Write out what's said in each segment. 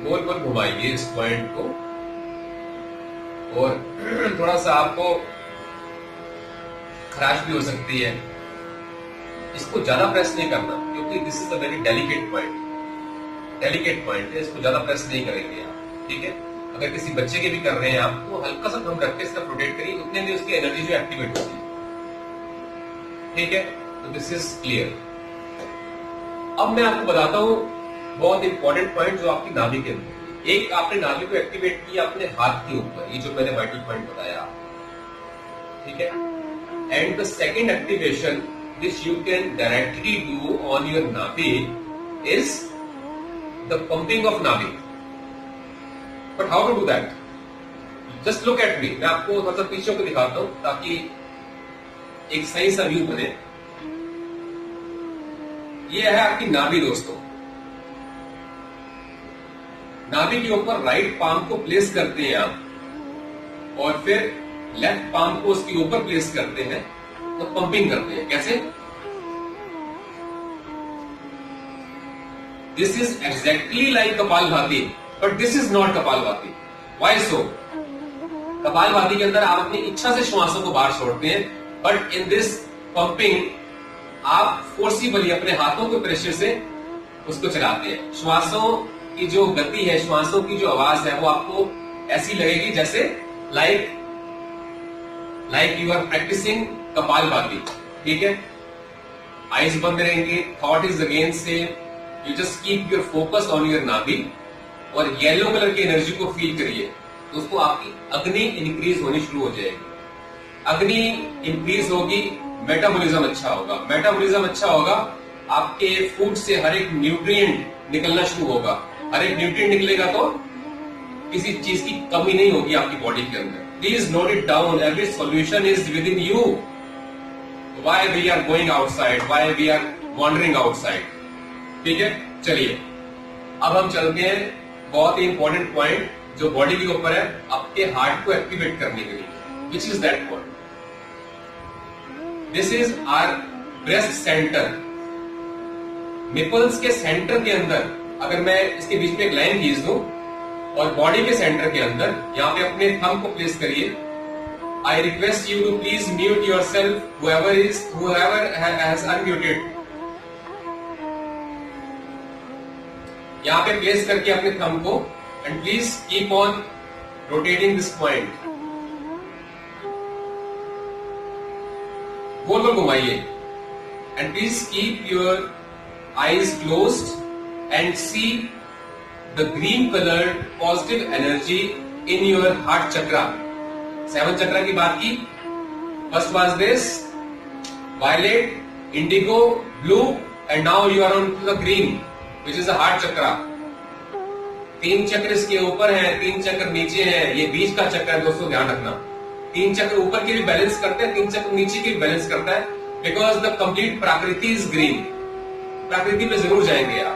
गोल गोल घुमाइए इस पॉइंट को, और थोड़ा सा आपको खराश भी हो सकती है। इसको ज्यादा प्रेस नहीं करना, क्योंकि this is a very delicate point है, इसको ज्यादा प्रेस नहीं करेंगे आप, ठीक है। अगर किसी बच्चे के भी कर रहे हैं आप, तो हल्का सा थंब रख के इसका रोटेट करिए, उतने में उसकी एनर्जी जो एक्टिवेट होती है, ठीक है। तो दिस इज क्लियर। अब मैं आपको बताता हूं बहुत इंपॉर्टेंट पॉइंट जो आपकी नाभि के अंदर। एक आपने नाभि को एक्टिवेट किया अपने हाथ के ऊपर, ये जो मैंने वाइटल पॉइंट बताया, ठीक है। And the second activation which you can directly do on your navi is the pumping of navi. But how to do that? Just look at me. मैं आपको थोड़ा सा पीछे को दिखाता हूं ताकि एक सही सा व्यू बने। ये है आपकी नाभि दोस्तों। नाभि के ऊपर राइट पाम को प्लेस करते हैं आप, और फिर लेफ्ट पाम को उसके ऊपर प्लेस करते हैं, तो पंपिंग करते हैं। कैसे? This is exactly like kapalbhati, but this is not kapalbhati. Why so? Kapalbhati के अंदर आप अपनी इच्छा से श्वासों को बाहर छोड़ते हैं, बट इन दिस पंपिंग आप फोर्सिबली अपने हाथों के प्रेशर से उसको चलाते हैं। श्वासों की जो गति है, श्वासों की जो आवाज है, वो आपको ऐसी लगेगी जैसे like you are practising Kapalbhati, ठीक है। आईज बंद रहेंगे, थॉट इज अगेन से you just keep your focus on your nabhi, और येलो कलर की एनर्जी को फील करिए। दोस्तों आपकी अग्नि इंक्रीज होनी शुरू हो जाएगी। अग्नि इंक्रीज होगी, मेटाबॉलिज्म अच्छा होगा। मेटाबॉलिज्म अच्छा होगा, आपके फूड से हर एक न्यूट्रिएंट निकलना शुरू होगा। हर एक न्यूट्रिएंट निकलेगा तो किसी चीज की कमी नहीं होगी आपकी बॉडी के अंदर। Please note it down. Every solution is within you. Why we are going outside? Why we are wandering outside? ठीक है, चलिए अब हम चलते हैं बहुत ही इंपॉर्टेंट पॉइंट जो बॉडी के ऊपर है, आपके हार्ट को एक्टिवेट करने के लिए। Which is that point? This is our breast center. Nipples के सेंटर के अंदर अगर मैं इसके बीच में एक लाइन खींच दूं, और बॉडी के सेंटर के अंदर यहां पे अपने थंब को प्लेस करिए। I request you to please mute yourself, whoever has unmuted। यहां पे प्लेस करके अपने थंब को, and please keep on rotating this point. गोल गोल घुमाइए, and please keep your eyes closed and see the green colored positive energy in your heart chakra। 7 चक्रा की बात की। First was this violet, indigo, blue, and now you are on to the green, which is the heart chakra। 3 चक्र इसके ऊपर हैं, 3 चक्र नीचे हैं। ये बीच का चक्र है दोस्तों, ध्यान रखना। 3 चक्र ऊपर के भी बैलेंस करते हैं, 3 चक्र नीचे के भी बैलेंस करता है, बिकॉज द कंप्लीट प्रकृति इज ग्रीन। प्रकृति में जरूर जाएंगे आप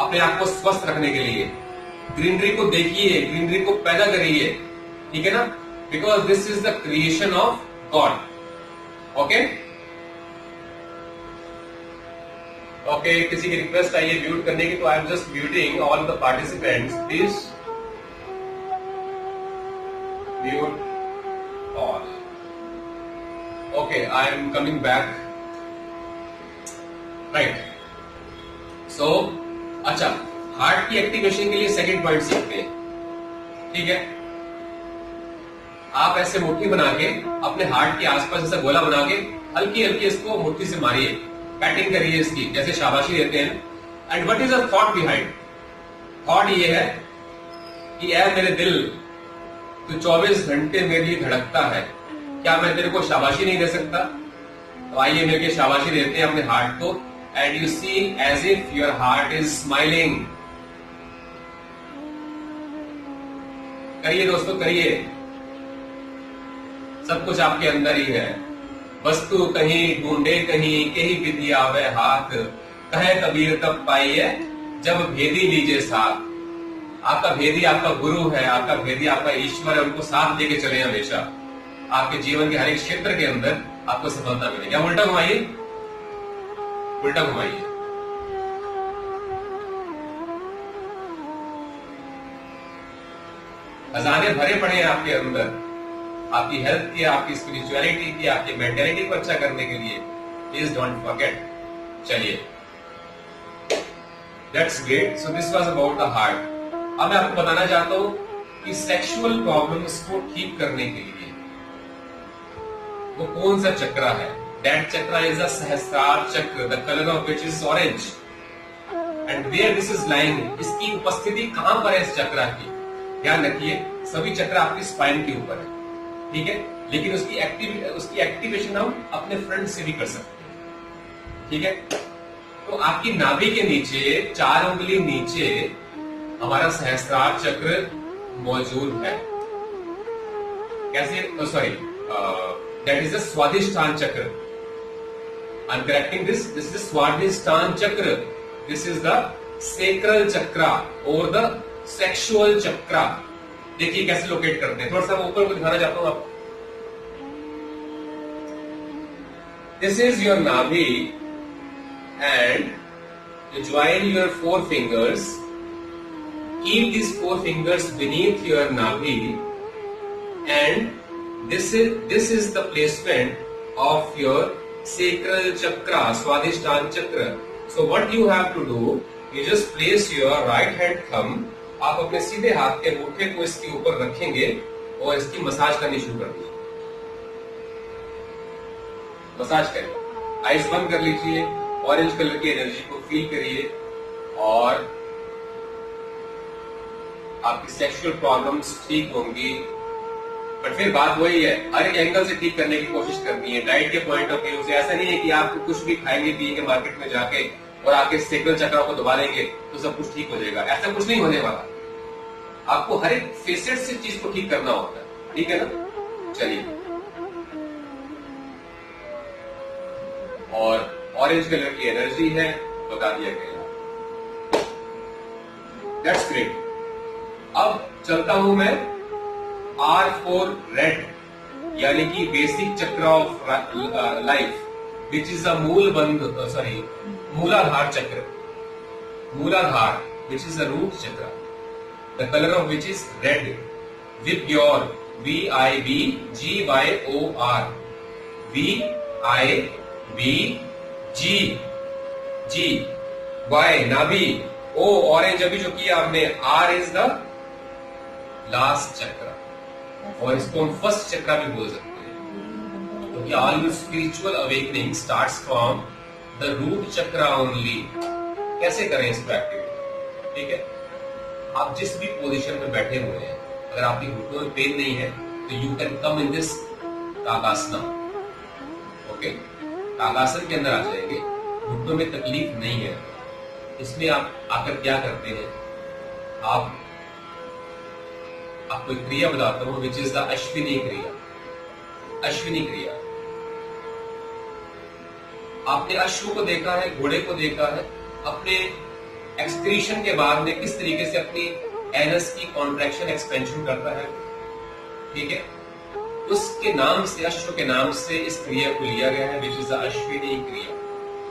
अपने आप को स्वस्थ रखने के लिए। ग्रीनरी को देखिए, ग्रीनरी को पैदा करिए, ठीक है ना, because this is the creation of God. Okay okay, किसी की रिक्वेस्ट आई है म्यूट करने की, तो I am just muting all the participants. Please mute all. Okay, I am coming back. Right, so अच्छा, हार्ट की एक्टिवेशन के लिए सेकंड पॉइंट सीखते हैं, ठीक है। आप ऐसे मुट्ठी बना के अपने हार्ट के आसपास ऐसा गोला बना के हल्की हल्की इसको मुट्ठी से मारिए, पैटिंग करिए इसकी, जैसे शाबाशी देते हैं। And what is the thought behind? Thought ये है कि ऐ मेरे दिल, तू 24 घंटे मेरे लिए धड़कता है, क्या मैं तेरे को शाबाशी नहीं दे सकता? तो आइए मिलकर शाबाशी देते हैं अपने हार्ट को। And you see as if your heart is smiling। करिए दोस्तों, करिए, सब कुछ आपके अंदर ही है। वस्तु कहीं ढूंढे कहीं, कहीं विधि आवे हाथ, कहे कबीर तब पाइए जब भेदी लीजिए साथ। आपका भेदी आपका गुरु है, आपका भेदी आपका ईश्वर है, उनको साथ लेके चले हमेशा। आपके जीवन के हर एक क्षेत्र के अंदर आपको सफलता मिलेगी। आप उल्टा घुमाइए, उल्टा घुमाइए। खजाने भरे पड़े हैं आपके अंदर, आपकी हेल्थ के, आपकी स्पिरिचुअलिटी की, आपकी मेंटेलिटी को अच्छा करने के लिए। Please don't forget. चलिए, that's great. So this was about the heart. अब मैं आपको बताना चाहता हूं कि सेक्सुअल प्रॉब्लम्स को ठीक करने के लिए वो कौन सा चक्र है। दैट चक्र is a sahasrara chakra, the colour of which is orange, and where this is lying. इसकी उपस्थिति कहां पर है इस चक्र की? ध्यान रखिए, सभी चक्र आपकी स्पाइन के ऊपर है, ठीक है, लेकिन उसकी एक्टिवेशन हम अपने फ्रंट से भी कर सकते हैं, ठीक है। तो आपकी नाभि के नीचे 4 उंगली नीचे हमारा सहस्रार चक्र मौजूद है। कैसे? Sorry, that is the Swadhisthana chakra. I am correcting this is Swadhisthana chakra, this is the sacral चक्र और द सेक्सुअल चक्र। देखिए कैसे लोकेट करते हैं, थोड़ा सा ऊपर को दिखाना चाहता हूं आपको। दिस इज योर नाभि and you join your 4 fingers, keep these 4 fingers beneath your navi, and this is the placement of your sacral chakra, swadhisthana chakra. So what you have to do, you just place your right hand thumb, आप अपने सीधे हाथ के अंगूठे को इसके ऊपर रखेंगे और इसकी मसाज करनी शुरू कर दीजिए। मसाज करिए, आइज बंद कर लीजिए, ऑरेंज कलर की एनर्जी को फील करिए और आपकी सेक्सुअल प्रॉब्लम्स ठीक होंगी। बट फिर बात वही है, हर एक एंगल से ठीक करने की कोशिश करनी है, डाइट के पॉइंट ऑफ व्यू से। ऐसा नहीं है कि आप कुछ भी खाएंगे पिएंगे मार्केट में जाके और आपके सेक्सुअल चक्र को दबा लेंगे तो सब कुछ ठीक हो जाएगा। ऐसा कुछ नहीं होने वाला। आपको हर एक फेसेट से चीज को ठीक करना होता है, ठीक है ना। चलिए, और ऑरेंज कलर की एनर्जी है, बता दिया गया। That's great. अब चलता हूं मैं R4 रेड, यानी कि basic chakra of life, which is a Muladhara chakra. Muladhara, which is a root chakra, the colour of which is red, VIBGYOR, VIBGYOR, VIBG, Y नाभि, O ऑरेंज अभी जो किया आपने, R इज द लास्ट चक्र, और इसको हम फर्स्ट चक्र भी बोल सकते हैं, क्योंकि all your spiritual awakening starts from the root chakra only. कैसे करें इसको एक्टिवेट? ठीक है, आप जिस भी पोजीशन में बैठे हुए हैं, अगर आपकी घुटनों में पेन नहीं है तो you can come in this Tadasana. Okay, Tadasana के अंदर आ जाएंगे, घुटनों में तकलीफ नहीं है। इसमें आप आकर क्या करते हैं, आपको एक क्रिया बताता हूं, विच इज द अश्विनी क्रिया। अश्विनी क्रिया, आपने अश्व को देखा है, घोड़े को देखा है, अपने एक्सक्रीशन के बाद में किस तरीके से अपनी एनस की कॉन्ट्रैक्शन एक्सपेंशन करता है, ठीक है। उसके नाम से, अश्व के नाम से इस क्रिया को लिया गया है, विच इज द अश्विनी क्रिया।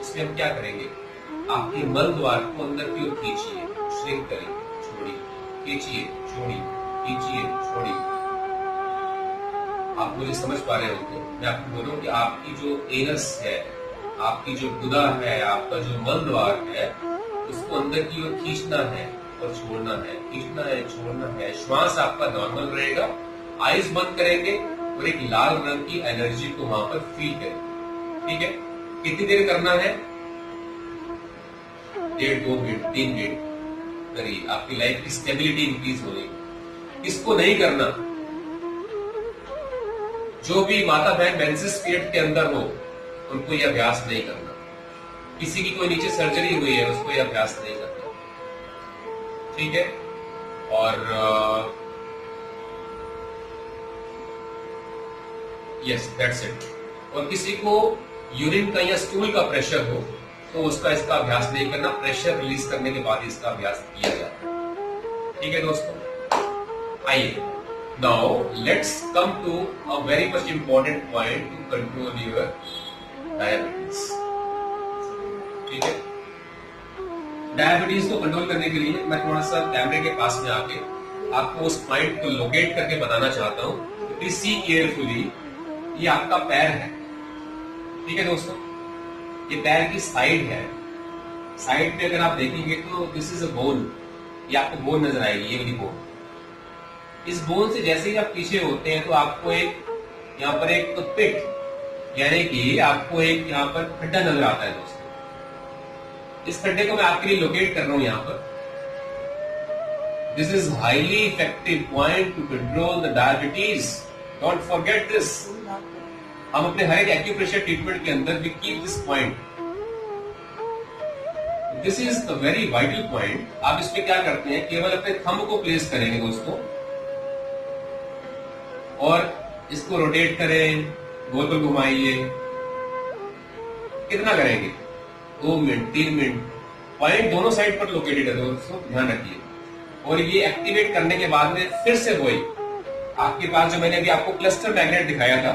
इसमें हम क्या करेंगे, आपके मल द्वार को अंदर की ओर खींचिए, श्रिंक करिए, छोड़िए, खींचिए, छोड़िए, खींचिए, छोड़िए। आप मुझे समझ पा रहे होंगे, मैं आपको बोलूं कि आपकी जो एनस है, आपकी जो गुदा है, आपका जो मल द्वार है, उसको अंदर की ओर खींचना है और छोड़ना है, खींचना है, छोड़ना है। श्वास आपका नॉर्मल रहेगा, आइज बंद करेंगे और एक लाल रंग की एनर्जी को वहां पर फील करेंगे, ठीक है। कितनी देर करना है? 1.5, 2 मिनट, 3 मिनट करिए, आपकी लाइफ की स्टेबिलिटी इंक्रीज हो जाएगी। इसको नहीं करना, जो भी माता बहन मेंसेस पीरियड के अंदर हो, उनको यह अभ्यास नहीं करना। किसी की कोई नीचे सर्जरी हुई है, उसको यह अभ्यास नहीं करना, ठीक है। और यस, दैट्स इट। और किसी को यूरिन का या स्टूल का प्रेशर हो तो उसका इसका अभ्यास नहीं करना, प्रेशर रिलीज करने के बाद इसका अभ्यास किया जाता है, ठीक है दोस्तों। आइए, now let's come to a very much important point to control your diabetes, ठीक है। डायबिटीज को कंट्रोल करने के लिए मैं थोड़ा सा कैमरे के पास में आके आपको उस पॉइंट को लोकेट करके बताना चाहता हूं। प्लीज सी केयरफुली, ये आपका पैर है, ठीक है दोस्तों, ये पैर की साइड है। साइड पे अगर आप देखेंगे तो दिस इज अ बोन, ये आपको बोन नजर आएगी, ये वाली बोन। इस बोन से जैसे ही आप पीछे होते हैं तो आपको एक यहाँ पर एक पिट, यानी कि आपको एक यहाँ पर खड्डा नजर आता है दोस्तों। इस खड्डे को मैं आपके लिए लोकेट कर रहा हूं यहाँ पर। This is highly effective point to control the diabetes, don't forget this. हम अपने हर एक एक्यूप्रेशर ट्रीटमेंट के अंदर भी keep this point. This is the very vital point. आप इस पे क्या करते हैं, केवल अपने थंब को प्लेस करेंगे दोस्तों और इसको रोटेट करें, गोल गोल घुमाइए। कितना करेंगे, 2 मिनट 3 मिनट। पॉइंट दोनों साइड पर लोकेटेड है दोस्तों, ध्यान रखिए। और ये एक्टिवेट करने के बाद में फिर से वही आपके पास जो मैंने अभी आपको क्लस्टर मैग्नेट दिखाया था,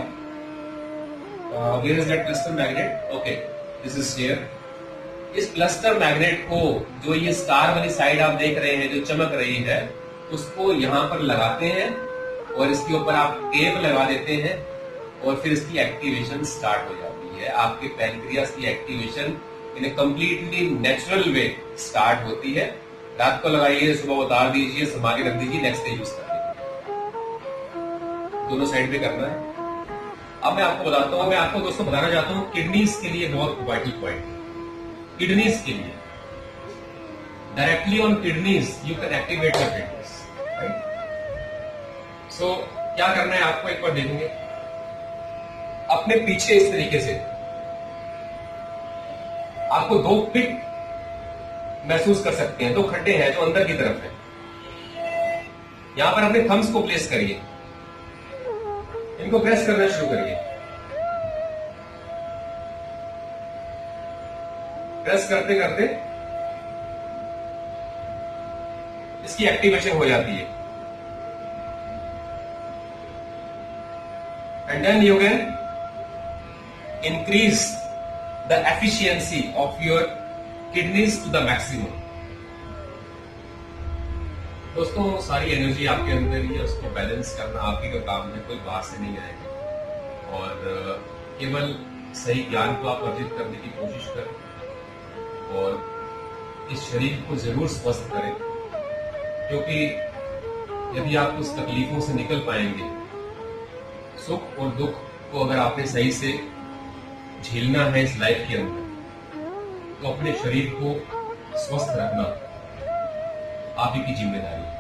where is that cluster magnet, okay this is here. इस क्लस्टर मैग्नेट को, जो ये स्टार वाली साइड आप देख रहे हैं जो चमक रही है, उसको यहां पर लगाते हैं और इसके ऊपर आप टेप लगा देते हैं और फिर इसकी एक्टिवेशन स्टार्ट हो जाती है। आपके पैनक्रियास की एक्टिवेशन इन ए कंप्लीटली नेचुरल वे स्टार्ट होती है। रात को लगाइए, सुबह उतार दीजिए, संभाल के रख दीजिए, नेक्स्ट डे यूज कर लीजिए। दोनों साइड पे करना है। अब मैं आपको बताता हूं, मैं आपको दोस्तों बताना चाहता हूं किडनीज के लिए बहुत वाइटल पॉइंट। किडनीज के लिए directly on kidneys you can activate your kidneys, right. So क्या करना है आपको, एक बार देखेंगे अपने पीछे इस तरीके से आपको 2 पिट महसूस कर सकते हैं, 2 खड्डे हैं जो अंदर की तरफ है। यहां पर अपने थम्स को प्लेस करिए, इनको प्रेस करना शुरू करिए। प्रेस करते करते इसकी एक्टिवेशन हो जाती है। And then you can increase the efficiency of your kidneys to the maximum. दोस्तों सारी एनर्जी आपके अंदर ही है, उसको बैलेंस करना आप ही का काम है, कोई बाहर से नहीं आएगा। और केवल सही ज्ञान को आप अर्जित करने की कोशिश करें और इस शरीर को जरूर स्वस्थ करें, क्योंकि यदि आप उस तकलीफों से निकल पाएंगे, सुख और दुख को अगर आपने सही से झेलना है इस लाइफ के अंदर, तो अपने शरीर को स्वस्थ रखना आप ही की जिम्मेदारी है।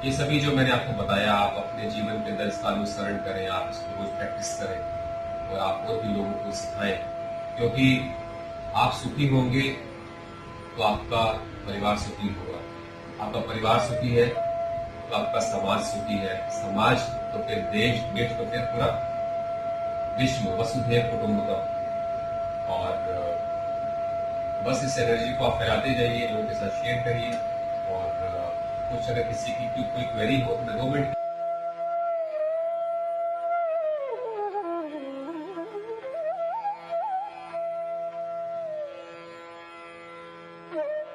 ये सभी जो मैंने आपको बताया, आप अपने जीवन के अंदर इसका अनुसरण करें, आप इसको रोज प्रैक्टिस करें और आप और भी लोगों को सिखाएं, क्योंकि आप सुखी होंगे तो आपका परिवार सुखी होगा, आपका परिवार सुखी है तो आपका समाज सुखी है, समाज तो फिर देश, देश तो फिर पूरा विश्व, वसुधैव कुटुंबकम। और बस इस एनर्जी को आप फैलाते जाइए, लोगों के साथ शेयर करिए और कुछ अगर किसी की कोई क्वेरी हो तो 2 मिनट Thank you.